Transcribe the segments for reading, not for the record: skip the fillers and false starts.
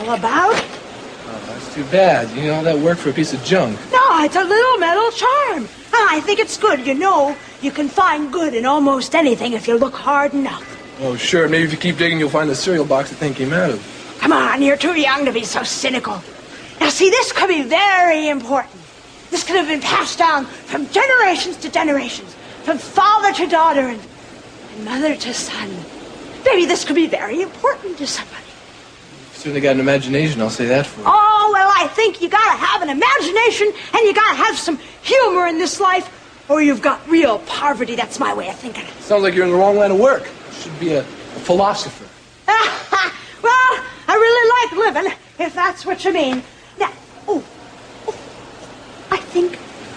all about. Oh, that's too bad. You know, all that work for a piece of junk. No, it's a little metal charm. I think it's good. You know, you can find good in almost anything if you look hard enough. Oh, sure. Maybe if you keep digging, you'll find the cereal box the thing came out of. Come on, you're too young to be so cynical. Now, see, this could be very important. This could have been passed down from generations to generations, from father to daughter and mother to son. Maybe this could be very important to somebody. You've certainly got an imagination, I'll say that for you. Oh, well, I think you gotta have an imagination and you gotta have some humor in this life, or you've got real poverty. That's my way of thinking. Sounds like you're in the wrong line of work. You should be a philosopher. Well, I really like living, if that's what you mean. Now, I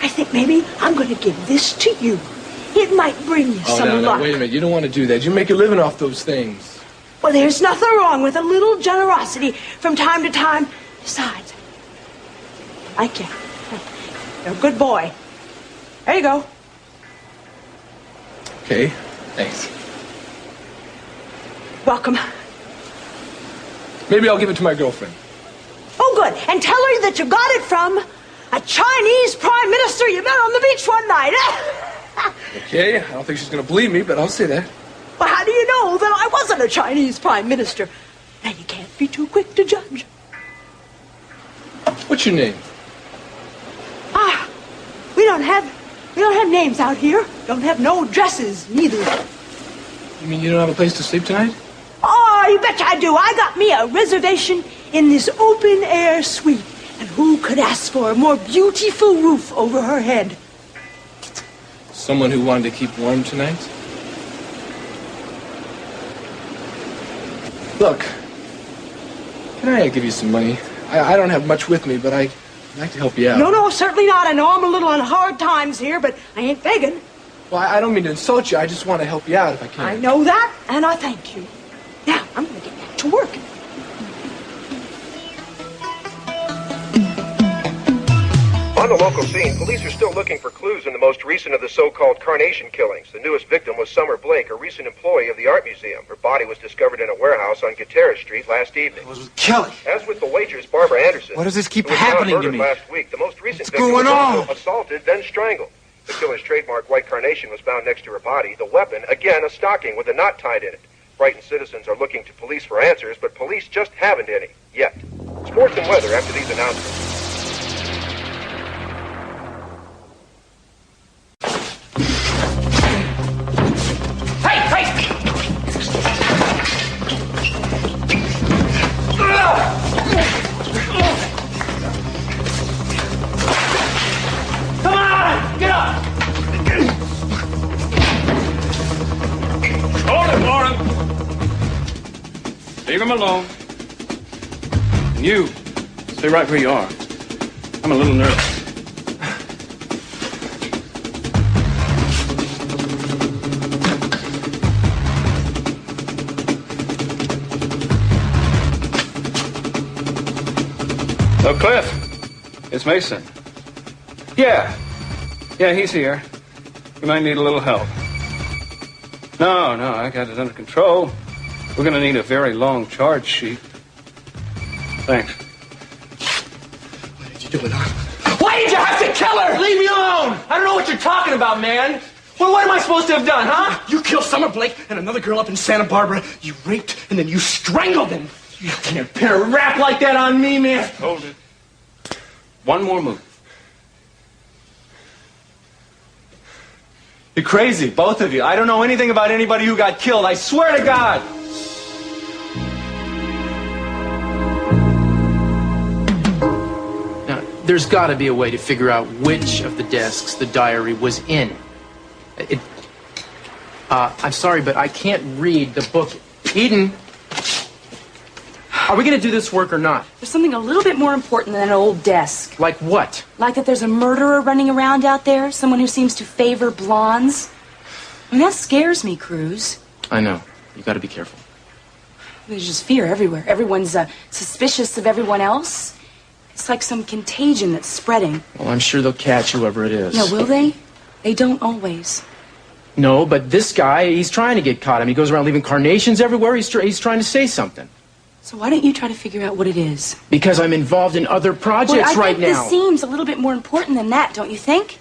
think maybe I'm going to give this to you. It might bring you some luck. Wait a minute. You don't want to do that. You make your living off those things. Well, there's nothing wrong with a little generosity from time to time. Besides, I like you. You're a good boy. There you go. Okay. Thanks. Welcome. Maybe I'll give it to my girlfriend. Oh, good. And tell her that you got it from a Chinese prime minister you met on the beach one night. Okay. I don't think she's going to believe me, but I'll say that. Well, how do you know that I wasn't a Chinese prime minister? Now, you can't be too quick to judge. What's your name? We don't have names out here. Don't have no dresses, neither. You mean you don't have a place to sleep tonight? Oh, you betcha I do. I got me a reservation in this open-air suite. And who could ask for a more beautiful roof over her head? Someone who wanted to keep warm tonight? Look, can I give you some money? I don't have much with me, but I'd like to help you out. No, certainly not. I know I'm a little on hard times here, but I ain't begging. Well, I don't mean to insult you. I just want to help you out if I can. I know that, and I thank you. Now, I'm going to get back to work. On the local scene, police are still looking for clues in the most recent of the so-called carnation killings. The newest victim was Summer Blake, a recent employee of the art museum. Her body was discovered in a warehouse on Gutierrez Street last evening. It was with Kelly. As with the waitress, Barbara Anderson. Why does this keep who was happening found to murdered me? last week. The most recent What's victim going was on? also assaulted, then strangled. The killer's trademark white carnation was found next to her body. The weapon, again, a stocking with a knot tied in it. Frightened citizens are looking to police for answers, but police just haven't any, yet. Sports and weather after these announcements. Come on! Get up! Hold it, Lauren. Leave him alone. And you, stay right where you are. I'm a little nervous. So, Cliff, it's Mason. Yeah, he's here. You might need a little help. No, I got it under control. We're going to need a very long charge sheet. Thanks. Why did you do it, huh? Why did you have to kill her? Leave me alone! I don't know what you're talking about, man. Well, what am I supposed to have done, huh? You killed Summer Blake and another girl up in Santa Barbara. You raped and then you strangled them. You can't pin a rap like that on me, man. Hold it. One more move. You're crazy, both of you. I don't know anything about anybody who got killed. I swear to God. Now, there's got to be a way to figure out which of the desks the diary was in. I'm sorry, but I can't read the book. Eden, are we going to do this work or not? There's something a little bit more important than an old desk. Like what? Like that there's a murderer running around out there, someone who seems to favor blondes. I mean, that scares me, Cruz. I know. You got to be careful. There's just fear everywhere. Everyone's suspicious of everyone else. It's like some contagion that's spreading. Well, I'm sure they'll catch whoever it is. No, will they? They don't always. No, but this guy, he's trying to get caught. I mean, he goes around leaving carnations everywhere. He's trying to say something. So why don't you try to figure out what it is? Because I'm involved in other projects right now. I think this seems a little bit more important than that, don't you think?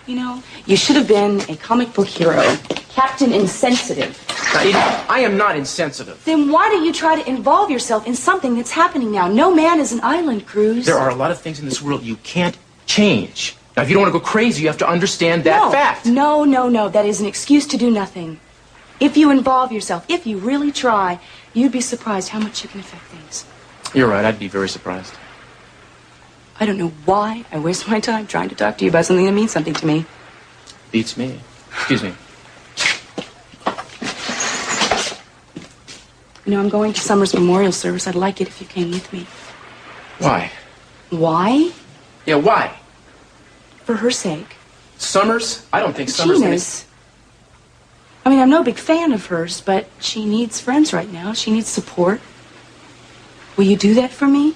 You know, you should have been a comic book hero. Captain Insensitive. I am not insensitive. Then why don't you try to involve yourself in something that's happening now? No man is an island, Cruz. There are a lot of things in this world you can't change. Now, if you don't want to go crazy, you have to understand that fact. No. That is an excuse to do nothing. If you involve yourself, if you really try, you'd be surprised how much you can affect things. You're right. I'd be very surprised. I don't know why I waste my time trying to talk to you about something that means something to me. Beats me. Excuse me. You know, I'm going to Summer's memorial service. I'd like it if you came with me. Why? Why? Yeah, why? For her sake. Summers? I don't think Summers... Gina's. I mean, I'm no big fan of hers, but she needs friends right now. She needs support. Will you do that for me?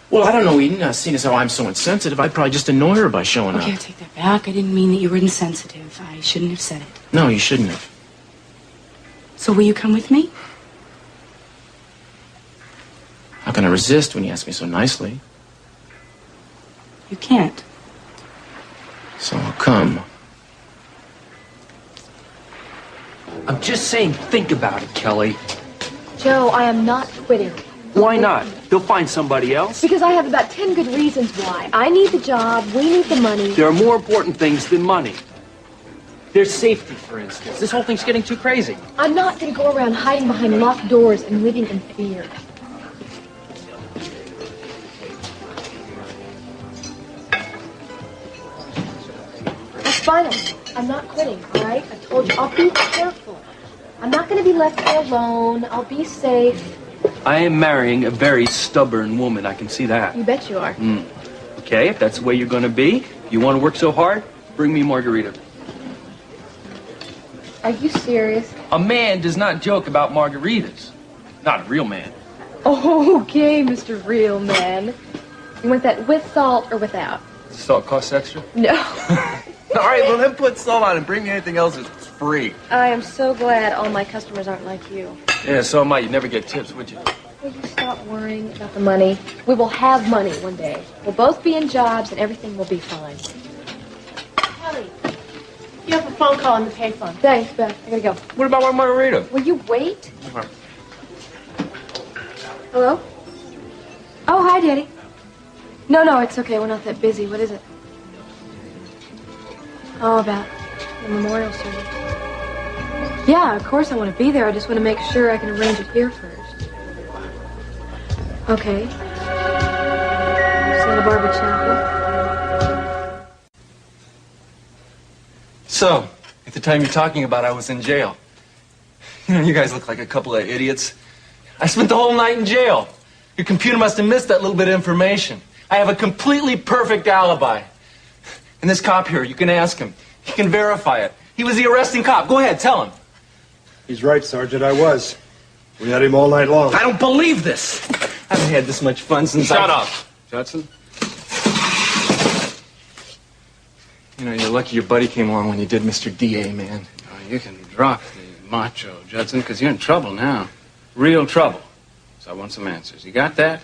Well, I don't know, Eden. Seeing as how I'm so insensitive, I'd probably just annoy her by showing up. Okay, I take that back. I didn't mean that you were insensitive. I shouldn't have said it. No, you shouldn't have. So will you come with me? How can I resist when you ask me so nicely? You can't. So I'll come. I'm just saying, think about it, Kelly. Joe, I am not quitting. Why not? You'll find somebody else. Because I have about 10 good reasons why. I need the job, we need the money. There are more important things than money. There's safety, for instance. This whole thing's getting too crazy. I'm not going to go around hiding behind locked doors and living in fear. That's final. I'm not quitting, all right? I told you, I'll be careful. I'm not going to be left here alone. I'll be safe. I am marrying a very stubborn woman. I can see that. You bet you are. Okay, if that's the way you're going to be, you want to work so hard, bring me margarita. Are you serious? A man does not joke about margaritas. Not a real man. Okay, Mr. Real Man. You want that with salt or without? Salt costs extra? No. All right, well, then put salt on and bring me anything else that's free. I am so glad all my customers aren't like you. Yeah, so am I. You'd never get tips, would you? Will you stop worrying about the money? We will have money one day. We'll both be in jobs and everything will be fine. Kelly, you have a phone call on the payphone. Thanks, Beth. I gotta go. What about my margarita? Will you wait? Hello? Oh, hi, Daddy. No, it's okay. We're not that busy. What is it? Oh, about the memorial service. Yeah, of course I want to be there. I just want to make sure I can arrange it here first. Okay. Santa Barbara Chapel. So, at the time you're talking about, I was in jail. You know, you guys look like a couple of idiots. I spent the whole night in jail. Your computer must have missed that little bit of information. I have a completely perfect alibi. And this cop here, you can ask him. He can verify it. He was the arresting cop. Go ahead, tell him. He's right, Sergeant, I was. We had him all night long. I don't believe this. I haven't had this much fun since Shut up, Judson. You know, you're lucky your buddy came along when you did, Mr. D.A., man. Oh, you can drop the macho, Judson, because you're in trouble now. Real trouble. So I want some answers. You got that?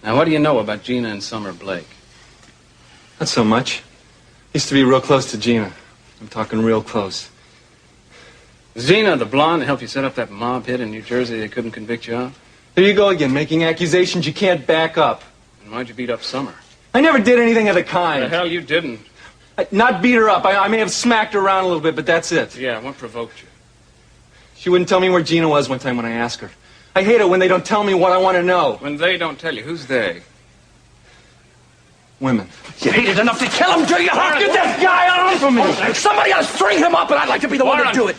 Now, what do you know about Gina and Summer Blake? Not so much. Used to be real close to Gina. I'm talking real close. Is Gina the blonde that helped you set up that mob hit in New Jersey they couldn't convict you of? There you go again, making accusations you can't back up. And why'd you beat up Summer? I never did anything of the kind. The hell you didn't. Not beat her up. I may have smacked her around a little bit, but that's it. Yeah, what provoked you? She wouldn't tell me where Gina was one time when I asked her. I hate it when they don't tell me what I want to know. When they don't tell you, who's they? Women. You hate it enough to kill him, do you? Get that guy on from me! Somebody ought to string him up, and I'd like to be the one to do it.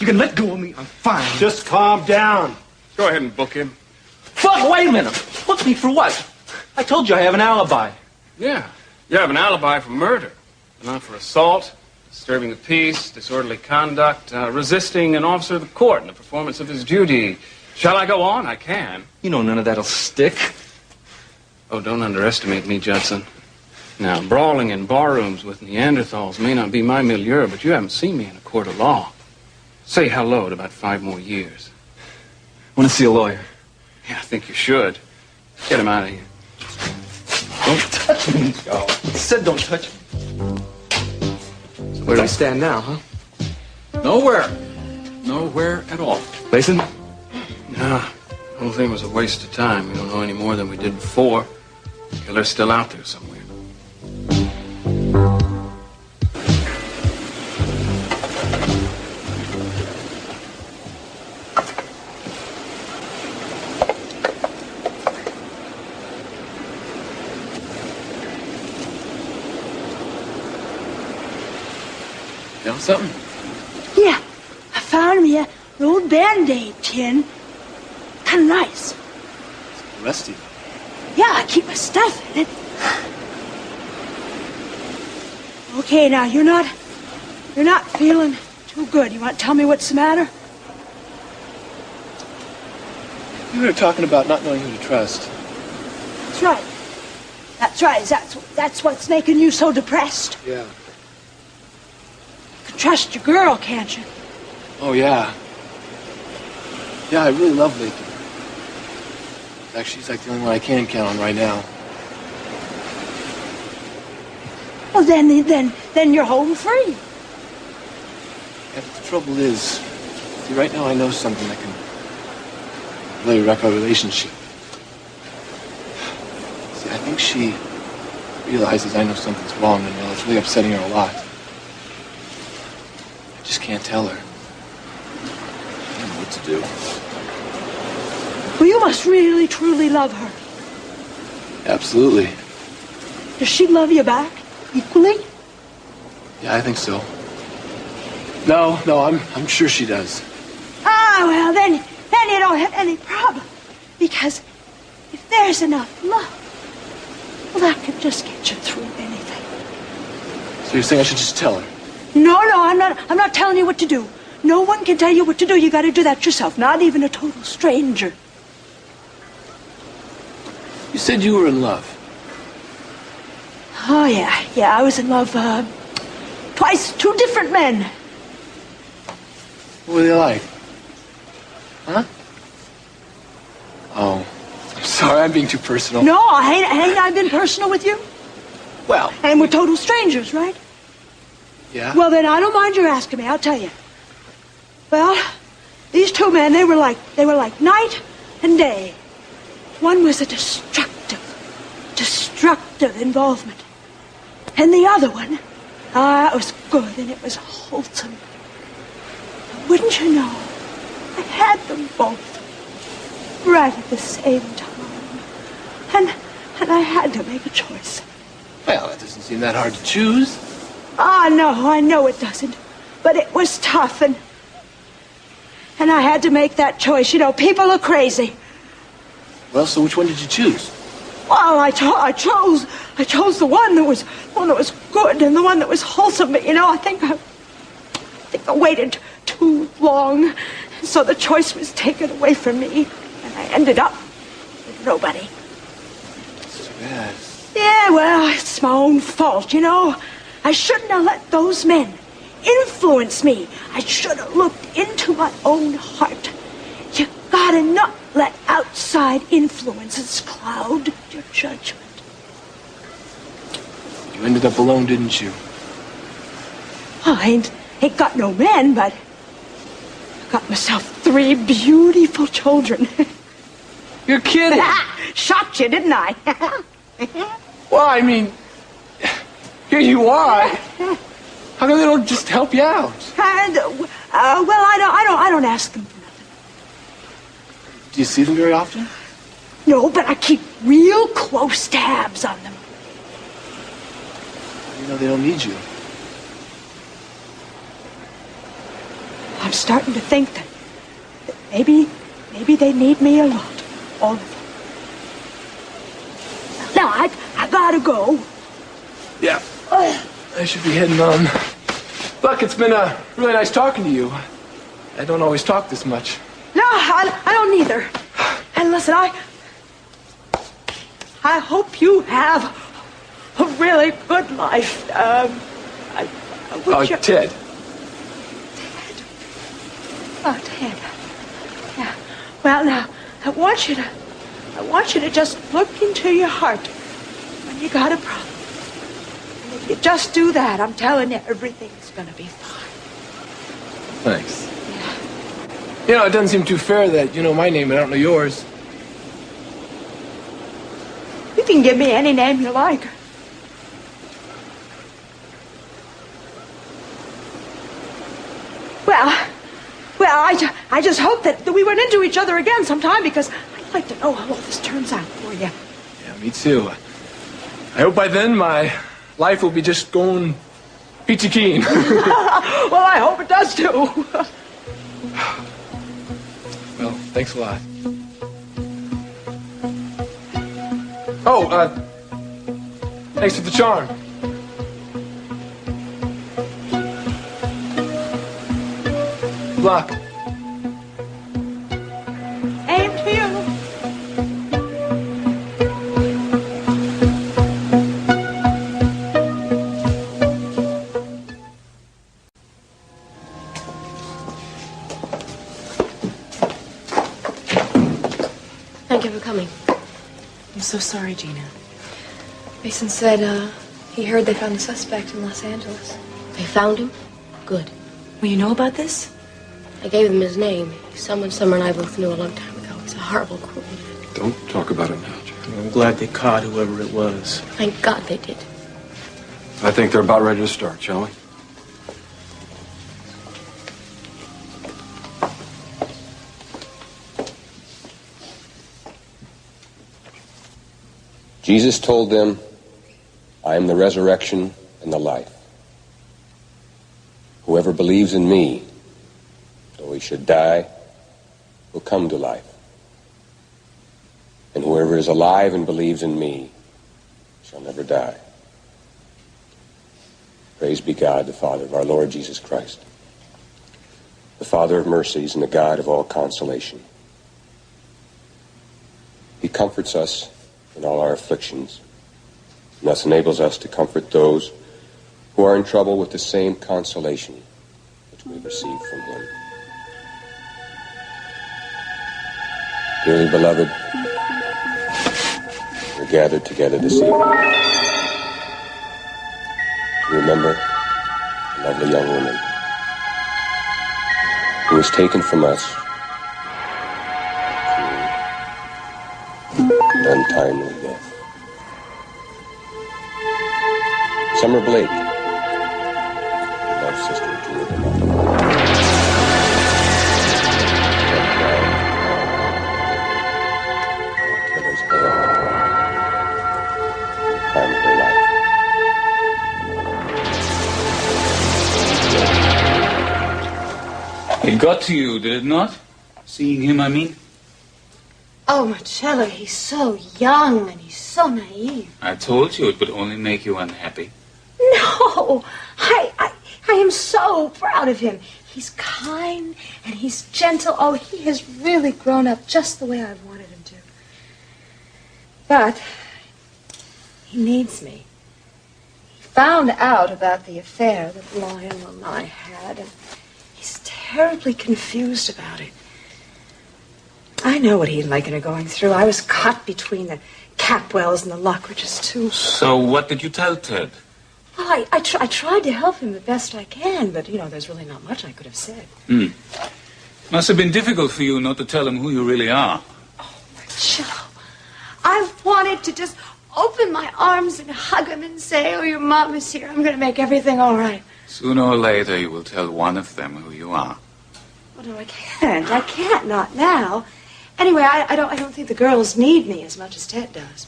You can let go of me. I'm fine. Just calm down. Go ahead and book him. Fuck, wait a minute. Book me for what? I told you I have an alibi. Yeah, you have an alibi for murder, but not for assault, disturbing the peace, disorderly conduct, resisting an officer of the court in the performance of his duty. Shall I go on? I can. You know none of that'll stick. Oh, don't underestimate me, Judson. Now, brawling in barrooms with Neanderthals may not be my milieu, but you haven't seen me in a court of law. Say hello in about 5 more years. want to see a lawyer. Yeah, I think you should. Get him out of here. Don't touch me. Oh. I said don't touch me. So where do I stand now, huh? Nowhere. Nowhere at all. Mason? No, the whole thing was a waste of time. We don't know any more than we did before. Killer's still out there somewhere. You know something? Yeah, I found me an old Band-Aid tin. Kind of nice. Rusty. Yeah, I keep my stuff in it. Okay, now you're not feeling too good. You want to tell me what's the matter? You were talking about not knowing who to trust. That's right. That's right. That's what's making you so depressed. Yeah. You can trust your girl, can't you? Oh, yeah. Yeah, I really love Lathan. Actually, she's like the only one I can count on right now. Well, then you're home free. Yeah, but the trouble is, see, right now I know something that can really wreck our relationship. See, I think she realizes I know something's wrong, and it's really upsetting her a lot. I just can't tell her. I don't know what to do. Well, you must really, truly love her. Absolutely. Does she love you back equally? Yeah, I think so. No, I'm sure she does. Ah, well, then you don't have any problem. Because if there's enough love, well, that could just get you through anything. So you're saying I should just tell her? No, I'm not telling you what to do. No one can tell you what to do. You got to do that yourself, not even a total stranger. You said you were in love. Oh, yeah, I was in love, twice, 2 different men. What were they like? Huh? Oh, I'm sorry, I'm being too personal. No, ain't I been personal with you? Well. And we're total strangers, right? Yeah? Well, then I don't mind your asking me, I'll tell you. Well, these 2 men, they were like night and day. One was a destructive involvement. And the other one, it was good and it was wholesome. Wouldn't you know, I had them both right at the same time. And I had to make a choice. Well, that doesn't seem that hard to choose. No, I know it doesn't. But it was tough and I had to make that choice. You know, people are crazy. Well, so which one did you choose? Well, I chose the one that was good and the one that was wholesome. But you know, I think I waited too long, so the choice was taken away from me, and I ended up with nobody. That's too bad. Yeah, well, it's my own fault, you know. I shouldn't have let those men influence me. I should have looked into my own heart. You gotta not let outside influences cloud your judgment. You ended up alone, didn't you? I ain't got no men, but I got myself 3 beautiful children. You're kidding. Shocked you, didn't I? Well, I mean, here you are. How come they don't just help you out? And, I don't ask them for nothing. Do you see them very often? No, but I keep real close tabs on them. You know they don't need you. I'm starting to think that maybe they need me a lot, all of them. Now, I gotta go. Yeah. I should be heading on. Look, it's been really nice talking to you. I don't always talk this much. No, I don't either. And listen, I hope you have a really good life. Ted. Oh, Ted. Yeah. Well, now, I want you to just look into your heart when you got a problem. And if you just do that, I'm telling you, everything's gonna be fine. Thanks. You know, it doesn't seem too fair that you know my name and I don't know yours. You can give me any name you like. Well, I just hope that we run into each other again sometime, because I'd like to know how all this turns out for you. Yeah, me too. I hope by then my life will be just going peachy keen. Well, I hope it does too. Well, thanks a lot. Oh, thanks for the charm. Good luck. Aim to you. Thank you for coming. I'm so sorry, Gina. Mason said, he heard they found the suspect in Los Angeles. They found him? Good. Well, you know about this? I gave him his name. He's someone Summer and I both knew a long time ago. He's a horrible, cruel man. Don't talk about it now, Jack. I'm glad they caught whoever it was. Thank God they did. I think they're about ready to start, shall we? Jesus told them, I am the resurrection and the life. Whoever believes in me, though he should die, will come to life. And whoever is alive and believes in me shall never die. Praise be God, the Father of our Lord Jesus Christ, the Father of mercies and the God of all consolation. He comforts us in all our afflictions, and thus enables us to comfort those who are in trouble with the same consolation which we receive from him. Dearly beloved, we're gathered together this evening to remember a lovely young woman who was taken from us an untimely death. Summer Blake, my sister Julia DeMarco. Killer's hand, the time of her life. It got to you, did it not? Seeing him, I mean? Oh, Marcello, he's so young and he's so naive. I told you it would only make you unhappy. No, I am so proud of him. He's kind and he's gentle. Oh, he has really grown up just the way I wanted him to. But he needs me. He found out about the affair that Lionel and I had, and he's terribly confused about it. I know what he and Lincoln are going through. I was caught between the Capwells and the Lockridges, too. So what did you tell Ted? Well, I tried to help him the best I can, but, you know, there's really not much I could have said. Must have been difficult for you not to tell him who you really are. Oh, Marcello, I wanted to just open my arms and hug him and say, oh, your mom is here. I'm going to make everything all right. Sooner or later, you will tell one of them who you are. Well, no, I can't. I can't, not now. Anyway, I don't think the girls need me as much as Ted does.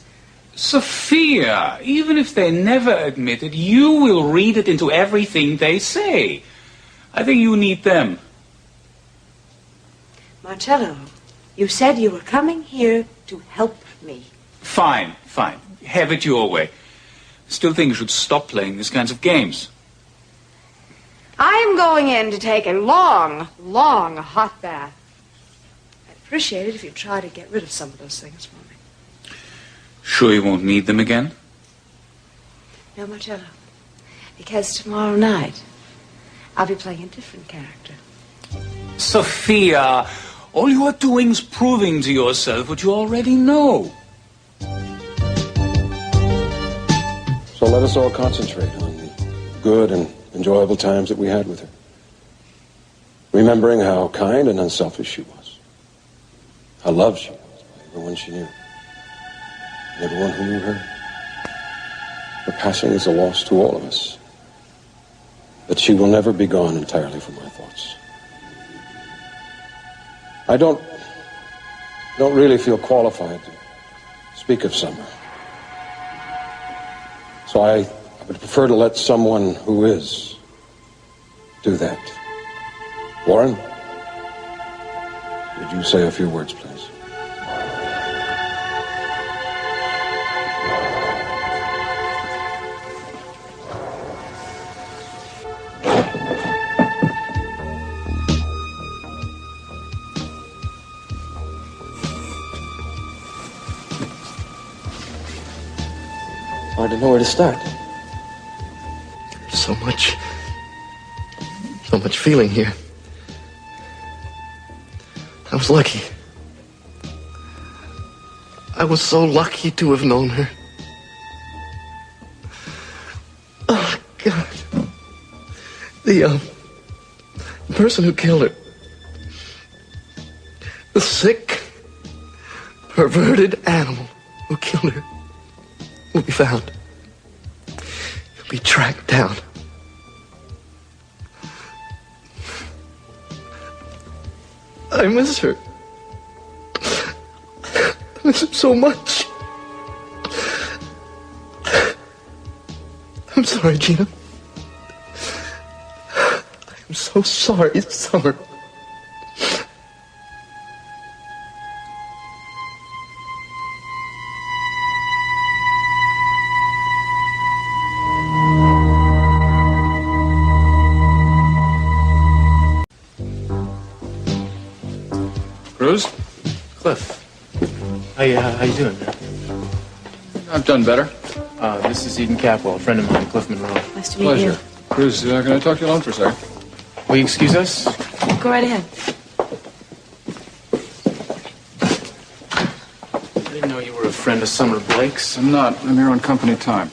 Sophia, even if they never admit it, you will read it into everything they say. I think you need them. Marcello, you said you were coming here to help me. Fine. Have it your way. Still think you should stop playing these kinds of games. I'm going in to take a long hot bath. I'd appreciate it if you'd try to get rid of some of those things for me. Sure you won't need them again? No, Marcello. Because tomorrow night, I'll be playing a different character. Sophia, All you are doing is proving to yourself what you already know. So let us all concentrate on the good and enjoyable times that we had with her. Remembering how kind and unselfish she was. How loved she was by everyone she knew. And everyone who knew her. Her passing is a loss to all of us. But she will never be gone entirely from our thoughts. I don't really feel qualified to speak of Summer. So I would prefer to let someone who is do that. Warren, would you say a few words, please? Hard to know where to start. There's so much feeling here. I was lucky. I was so lucky to have known her. Oh, God. The person who killed her. The sick, perverted animal who killed her will be found. He'll be tracked down. I miss her. I miss her so much. I'm sorry, Gina. I'm so sorry, Summer. Cruz? Cliff. How you doing, man? I've done better. This is Eden Capwell, a friend of mine, Cliff Monroe. Nice to meet you. Cruz, can I talk to you alone for a second? Will you excuse us? Go right ahead. I didn't know you were a friend of Summer Blake's. I'm not. I'm here on company time.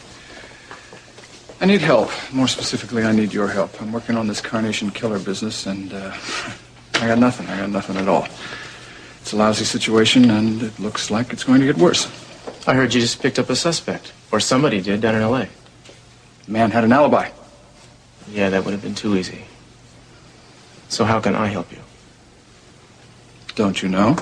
I need help. More specifically, I need your help. I'm working on this carnation killer business, and I got nothing. I got nothing at all. It's a lousy situation, and it looks like it's going to get worse. I heard you just picked up a suspect. Or somebody did down in L.A. The man had an alibi. Yeah, that would have been too easy. So how can I help you? Don't you know?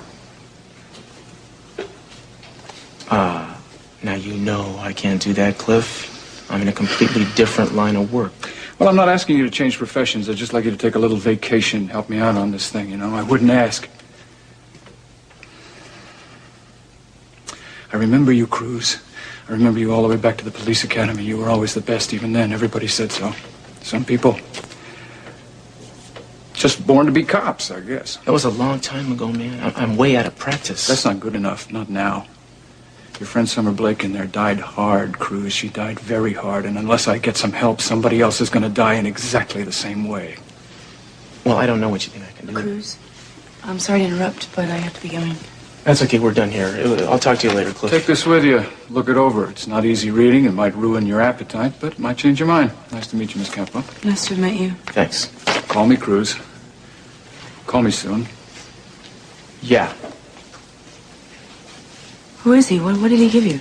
Now you know I can't do that, Cliff. I'm in a completely different line of work. Well, I'm not asking you to change professions. I'd just like you to take a little vacation, help me out on this thing, you know? I wouldn't ask. I remember you, Cruz. I remember you all the way back to the police academy. You were always the best, even then. Everybody said so. Some people just born to be cops, I guess. That was a long time ago, man. I'm way out of practice. That's not good enough. Not now. Your friend Summer Blake in there died hard, Cruz. She died very hard, and unless I get some help, somebody else is going to die in exactly the same way. Well, I don't know what you think I can do. Cruz, I'm sorry to interrupt, but I have to be going. That's okay, we're done here. I'll talk to you later, Cliff. Take this with you. Look it over. It's not easy reading. It might ruin your appetite, but it might change your mind. Nice to meet you, Miss Campbell. Nice to have met you. Thanks. Call me Cruz. Call me soon. Yeah. Who is he? What did he give you?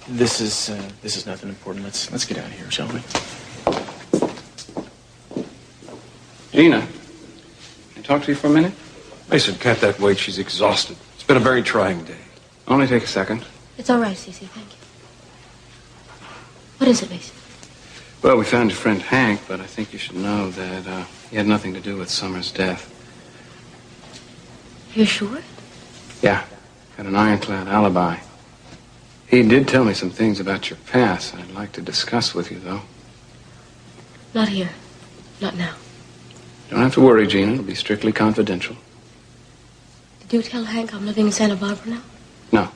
This is nothing important. Let's get out of here, shall we? Gina, can I talk to you for a minute? Mason, can't that wait? She's exhausted. It's been a very trying day. Only take a second. It's all right, Cece. Thank you. What is it, Mason? Well, we found your friend Hank, but I think you should know that he had nothing to do with Summer's death. You're sure? Yeah, got an ironclad alibi. He did tell me some things about your past I'd like to discuss with you, though. Not here. Not now. Don't have to worry, Gina. It'll be strictly confidential. Did you tell Hank I'm living in Santa Barbara now? No.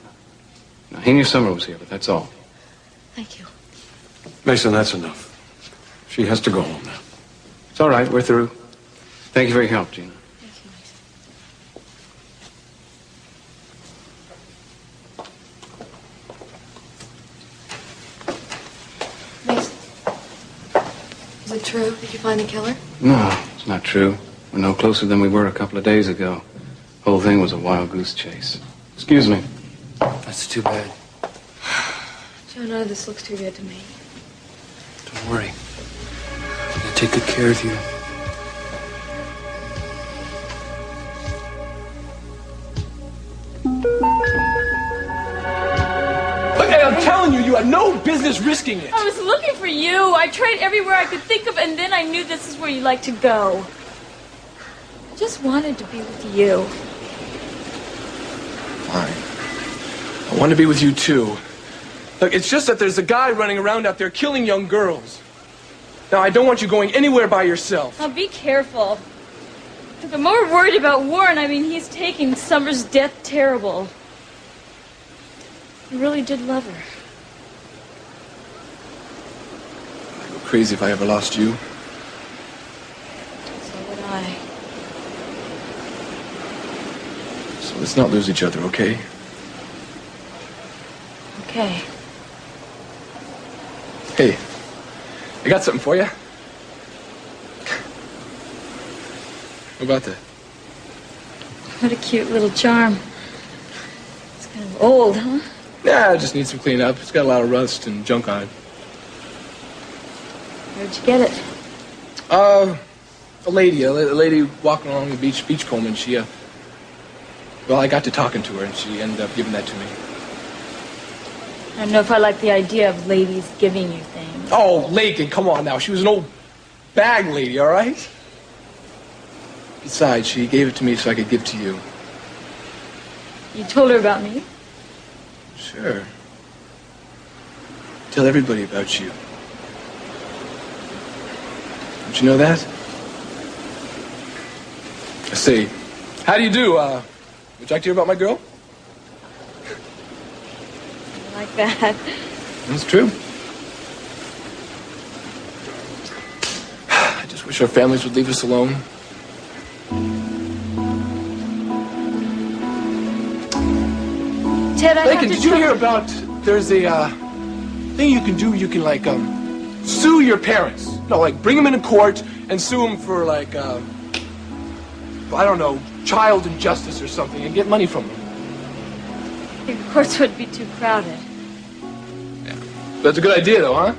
No, he knew Summer was here, but that's all. Thank you. Mason, that's enough. She has to go home now. It's all right. We're through. Thank you for your help, Gina. Thank you, Mason. Is it true? Did you find the killer? No, it's not true. We're no closer than we were a couple of days ago. The whole thing was a wild goose chase. Excuse me. That's too bad. Joe, none of this looks too good to me. Don't worry. I'm gonna take good care of you. Hey, I'm telling you, you had no business risking it. I was looking for you. I tried everywhere I could think of, and then I knew this is where you like to go. I just wanted to be with you. Fine. I want to be with you, too. Look, it's just that there's a guy running around out there killing young girls. Now, I don't want you going anywhere by yourself. Now, be careful. Look, I'm more worried about Warren. I mean, he's taking Summer's death terrible. He really did love her. I'd go crazy if I ever lost you. So would I. So let's not lose each other, okay? Okay. Hey, I got something for you. How about that? What a cute little charm. It's kind of old, huh? Yeah, I just need some cleanup. It's got a lot of rust and junk on it. Where'd you get it? A lady walking along the beachcomb, and she, well, I got to talking to her, and she ended up giving that to me. I don't know if I like the idea of ladies giving you things. Oh, Lakin, come on now. She was an old bag lady, all right? Besides, she gave it to me so I could give to you. You told her about me? Sure. Tell everybody about you. Don't you know that? I say, how do you do? Would you like to hear about my girl? I like that. That's true. I just wish our families would leave us alone. Ted, I Lakin, did you hear about, there's a thing you can do, you can like sue your parents. No, like bring them into court and sue them for like, I don't know, child injustice or something and get money from them. The courts would be too crowded. Yeah. That's a good idea though, huh?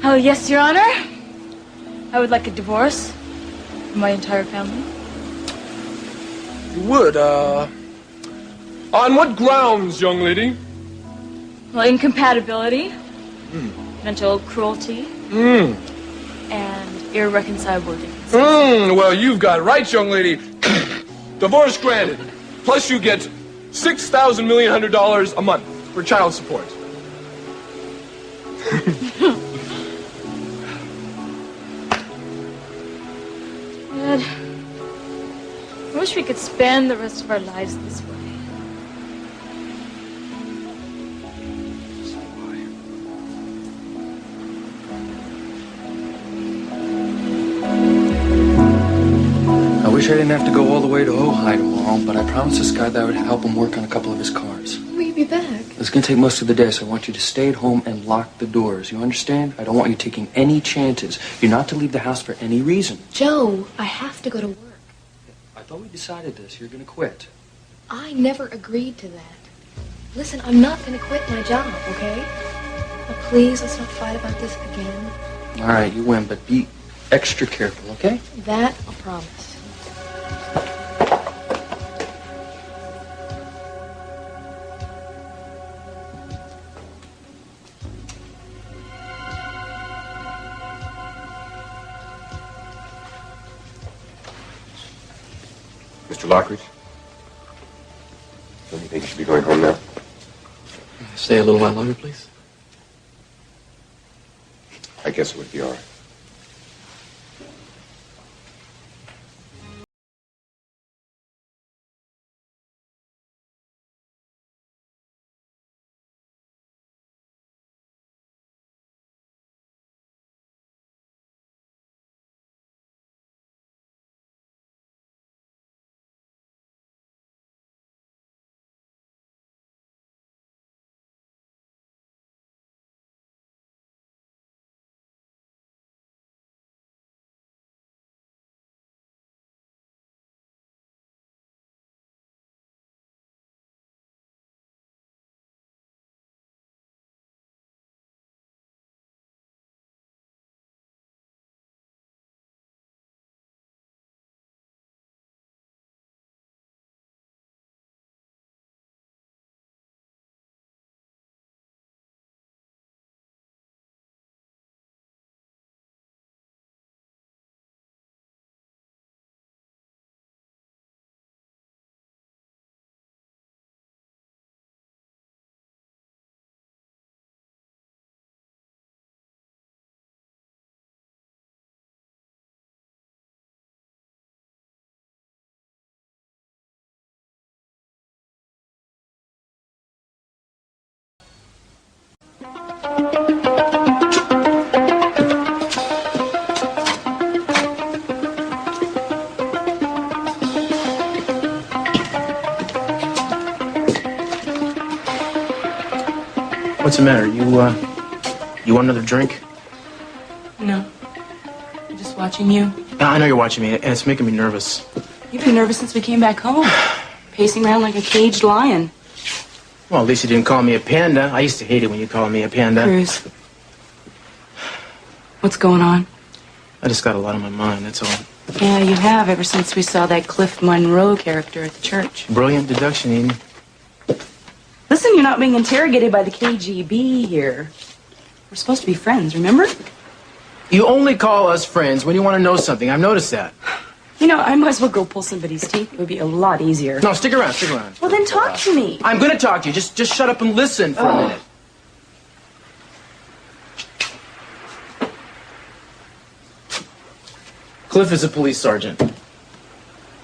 Oh, yes, Your Honor. I would like a divorce for my entire family. You would, on what grounds, young lady? Well, incompatibility, mental cruelty, and irreconcilable differences. Well, you've got it right, young lady. Divorce granted. Plus you get $6,000,000 a month for child support. Dad, I wish we could spend the rest of our lives this way. I wish I didn't have to go all the way to Ojai tomorrow, but I promised this guy that I would help him work on a couple of his cars. When will you be back? It's going to take most of the day, so I want you to stay at home and lock the doors. You understand? I don't want you taking any chances. You're not to leave the house for any reason. Joe, I have to go to work. I thought we decided this. You're going to quit. I never agreed to that. Listen, I'm not going to quit my job, okay? Now, please, let's not fight about this again. All right, you win, but be extra careful, okay? That I'll promise. Mr. Lockridge? Don't you think you should be going home now? Stay a little while longer, please. I guess it would be all right. What's the matter? You want another drink? No. I'm just watching you. I know you're watching me, and it's making me nervous. You've been nervous since we came back home. Pacing around like a caged lion. Well, at least you didn't call me a panda. I used to hate it when you called me a panda. Cruz. What's going on? I just got a lot on my mind, that's all. Yeah, you have, ever since we saw that Cliff Monroe character at the church. Brilliant deduction, Eden. Listen, you're not being interrogated by the KGB here. We're supposed to be friends, remember? You only call us friends when you want to know something. I've noticed that. You know, I might as well go pull somebody's teeth. It would be a lot easier. No, stick around, stick around. Well, then talk to me. I'm going to talk to you. Just shut up and listen for a minute. Cliff is a police sergeant.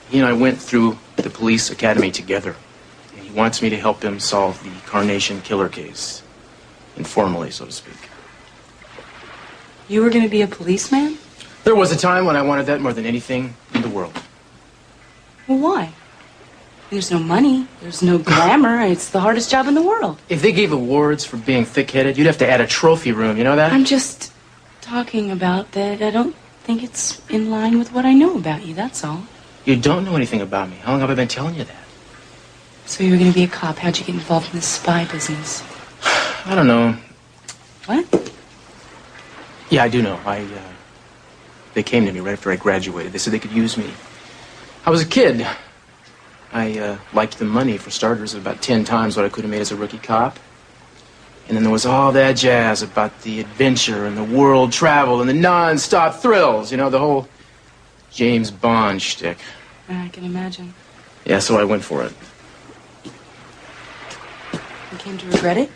He and I went through the police academy together. And he wants me to help him solve the Carnation killer case. Informally, so to speak. You were going to be a policeman? There was a time when I wanted that more than anything in the world. Well, why? There's no money. There's no glamour. It's the hardest job in the world. If they gave awards for being thick-headed, you'd have to add a trophy room, you know that? I'm just talking about that. I don't think it's in line with what I know about you, that's all. You don't know anything about me. How long have I been telling you that? So you were going to be a cop. How'd you get involved in this spy business? I don't know. What? Yeah, I do know. They came to me right after I graduated. They said they could use me. I was a kid. I liked the money, for starters, about 10 times what I could have made as a rookie cop. And then there was all that jazz about the adventure and the world travel and the non-stop thrills. You know, the whole James Bond shtick. I can imagine. Yeah, so I went for it. You came to regret it?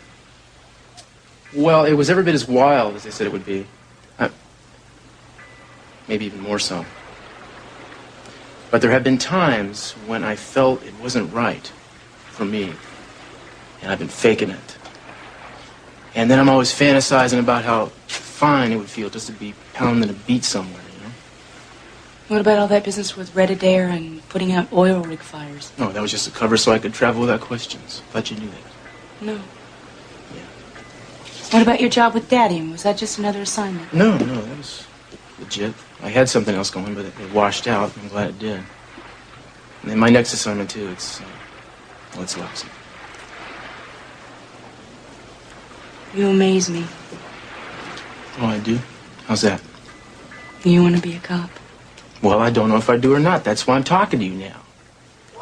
Well, it was every bit as wild as they said it would be. Maybe even more so. But there have been times when I felt it wasn't right for me. And I've been faking it. And then I'm always fantasizing about how fine it would feel just to be pounding a beat somewhere, you know? What about all that business with Red Adair and putting out oil rig fires? No, that was just a cover so I could travel without questions. Thought you knew that. No. Yeah. What about your job with Daddy? Was that just another assignment? No, that was legit. I had something else going, but it washed out. I'm glad it did. And then my next assignment, too, it's lousy. You amaze me. Oh, I do? How's that? You want to be a cop? Well, I don't know if I do or not. That's why I'm talking to you now.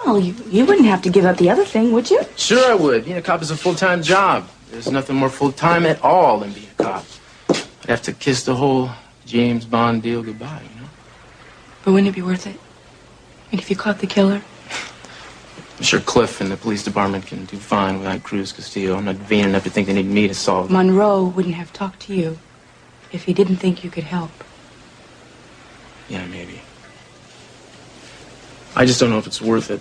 Well, you wouldn't have to give up the other thing, would you? Sure I would. Being a cop is a full-time job. There's nothing more full-time at all than being a cop. I'd have to kiss the whole James Bond deal goodbye, you know? But wouldn't it be worth it? And if you caught the killer? I'm sure Cliff and the police department can do fine without Cruz Castillo. I'm not vain enough to think they need me to solve it. Monroe wouldn't have talked to you if he didn't think you could help. Yeah, maybe. I just don't know if it's worth it.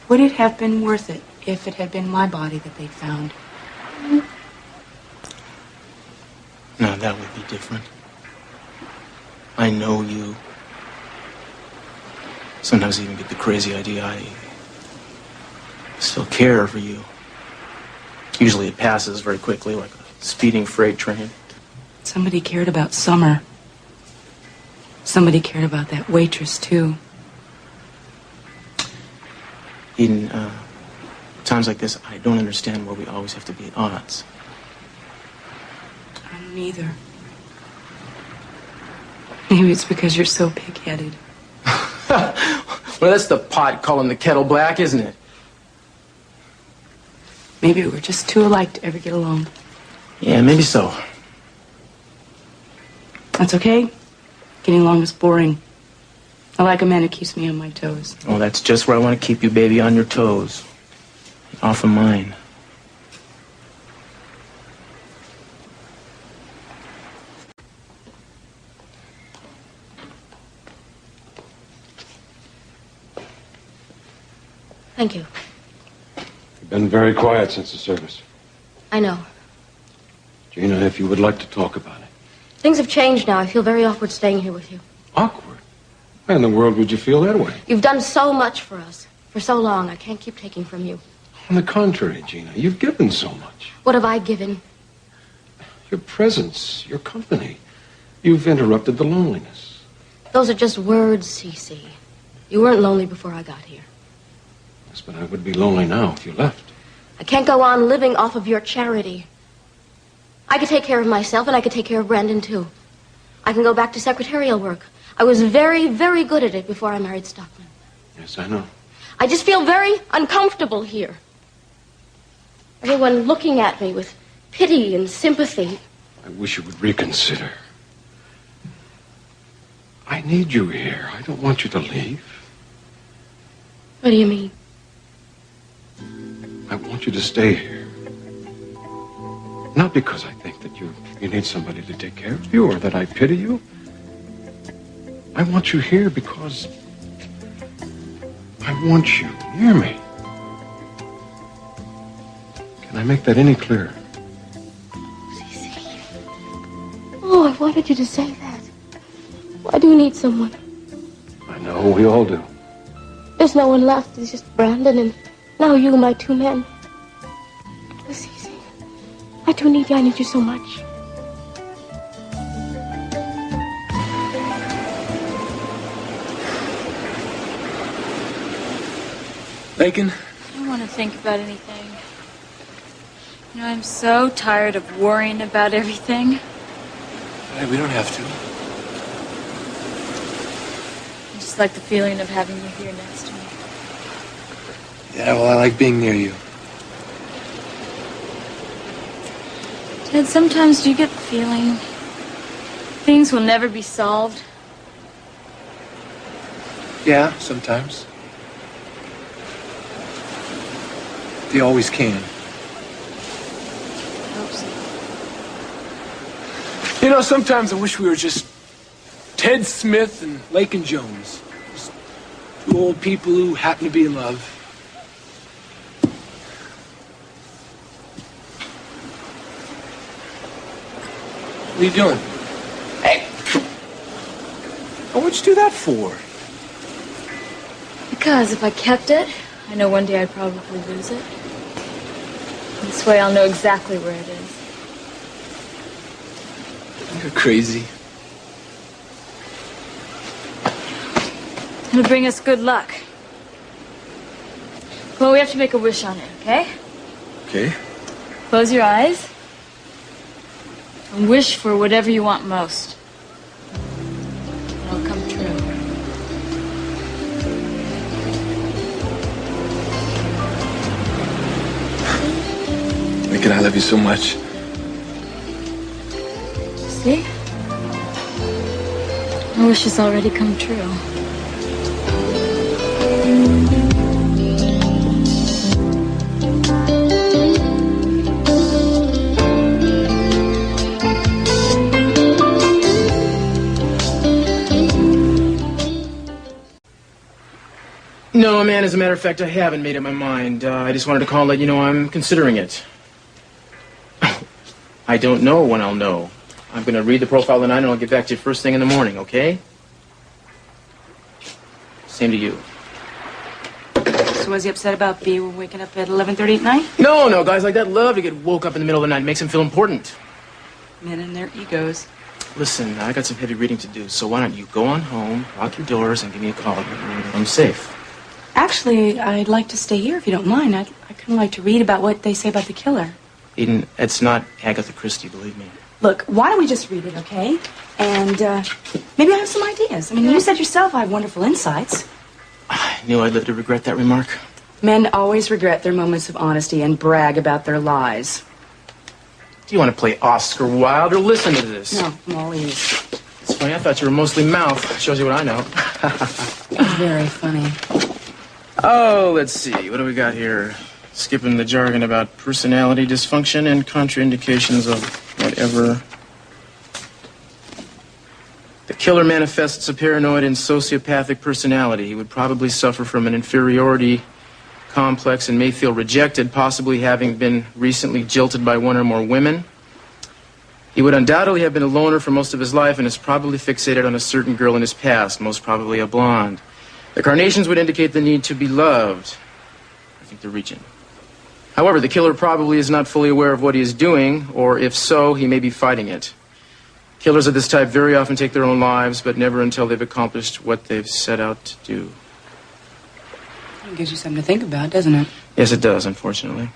Would it have been worth it if it had been my body that they found? No, that would be different. I know you. Sometimes I even get the crazy idea I still care for you. Usually it passes very quickly, like a speeding freight train. Somebody cared about Summer. Somebody cared about that waitress, too. Eden, times like this, I don't understand why we always have to be at odds. I don't either. Maybe it's because you're so pig-headed. Well, that's the pot calling the kettle black, isn't it? Maybe we're just too alike to ever get along. Yeah, maybe so. That's okay. Getting along is boring. I like a man who keeps me on my toes. Oh, that's just where I want to keep you, baby, on your toes. Off of mine. Thank you. You've been very quiet since the service. I know. Gina, if you would like to talk about it. Things have changed now. I feel very awkward staying here with you. Awkward? Why in the world would you feel that way? You've done so much for us. For so long, I can't keep taking from you. On the contrary, Gina, you've given so much. What have I given? Your presence, your company. You've interrupted the loneliness. Those are just words, Cece. You weren't lonely before I got here. Yes, but I would be lonely now if you left. I can't go on living off of your charity. I could take care of myself, and I could take care of Brandon, too. I can go back to secretarial work. I was very, very good at it before I married Stockman. Yes, I know. I just feel very uncomfortable here. Everyone looking at me with pity and sympathy. I wish you would reconsider. I need you here. I don't want you to leave. What do you mean? I want you to stay here. Not because I think that you need somebody to take care of you or that I pity you. I want you here because I want you near me. Can I make that any clearer? Oh, I wanted you to say that. I do need someone. I know, we all do. There's no one left. It's just Brandon and now you, my two men. Oh, Cece, I do need you. I need you so much. Lakin? I don't want to think about anything. You know, I'm so tired of worrying about everything. Hey, we don't have to. I just like the feeling of having you here next to me. Yeah, well, I like being near you. Ted, sometimes do you get the feeling things will never be solved? Yeah, sometimes. They always can. I hope so. You know, sometimes I wish we were just Ted Smith and Lakin Jones. Just two old people who happen to be in love. What are you doing? Hey! What'd you do that for? Because if I kept it, I know one day I'd probably lose it. This way I'll know exactly where it is. You're crazy. It'll bring us good luck. Well, we have to make a wish on it, okay? Okay. Close your eyes. And wish for whatever you want most. It'll come true. Lakin, I love you so much. See? My wish has already come true. No, man, as a matter of fact, I haven't made up my mind. I just wanted to call and let you know I'm considering it. I don't know when I'll know. I'm going to read the profile tonight and I'll get back to you first thing in the morning, okay? Same to you. So was he upset about B waking up at 11:30 at night? No, guys like that love to get woke up in the middle of the night. It makes them feel important. Men and their egos. Listen, I got some heavy reading to do, so why don't you go on home, lock your doors, and give me a call. I'm safe. Actually, I'd like to stay here if you don't mind. I kind of like to read about what they say about the killer. Eden, it's not Agatha Christie, believe me. Look, why don't we just read it, okay? And maybe I have some ideas. I mean, you said yourself I have wonderful insights. I knew I'd live to regret that remark. Men always regret their moments of honesty and brag about their lies. Do you want to play Oscar Wilde or listen to this? No, I'm all ears. It's funny, I thought you were mostly mouth. Shows you what I know. Very funny. Oh, let's see. What do we got here? Skipping the jargon about personality dysfunction and contraindications of whatever. The killer manifests a paranoid and sociopathic personality. He would probably suffer from an inferiority complex and may feel rejected, possibly having been recently jilted by one or more women. He would undoubtedly have been a loner for most of his life and is probably fixated on a certain girl in his past, most probably a blonde. The carnations would indicate the need to be loved. I think they're reaching. However, the killer probably is not fully aware of what he is doing, or if so, he may be fighting it. Killers of this type very often take their own lives, but never until they've accomplished what they've set out to do. It gives you something to think about, doesn't it? Yes, it does, unfortunately.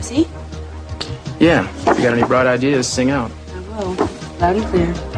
See? Yeah. If you got any bright ideas, sing out. I will. Loud and clear.